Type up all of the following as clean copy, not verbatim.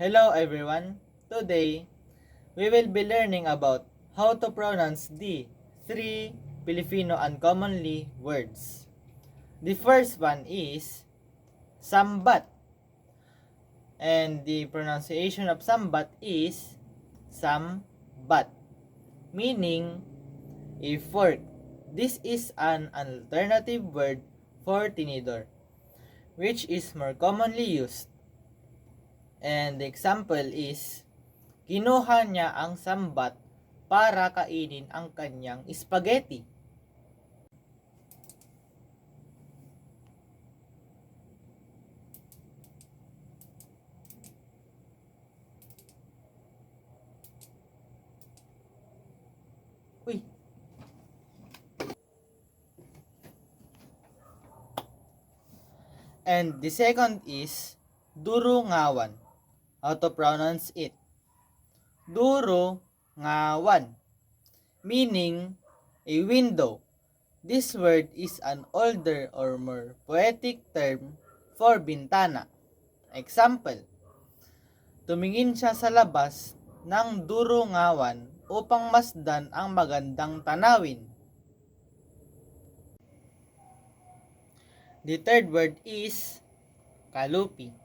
Hello everyone. Today, we will be learning about how to pronounce the three Filipino uncommonly words. The first one is sambat. And the pronunciation of sambat is sambat, meaning a fork. This is an alternative word for tinidor, which is more commonly used. And the example is, kinuha niya ang sambat para kainin ang kanyang spaghetti. Uy. And the second is durungawan. How to pronounce it? Durungawan, meaning a window. This word is an older or more poetic term for bintana. Example, tumingin siya sa labas ng durungawan upang masdan ang magandang tanawin. The third word is kalupi.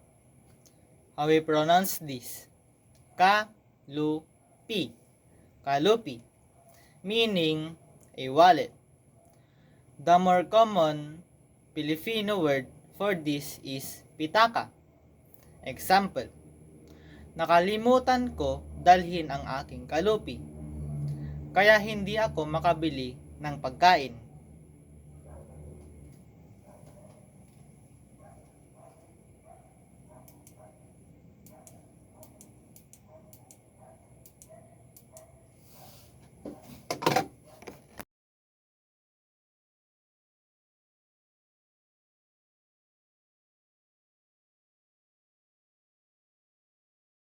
How we pronounce this? Kalupi. Kalupi, meaning a wallet. The more common Filipino word for this is pitaka. Example, nakalimutan ko dalhin ang aking kalupi, kaya hindi ako makabili ng pagkain.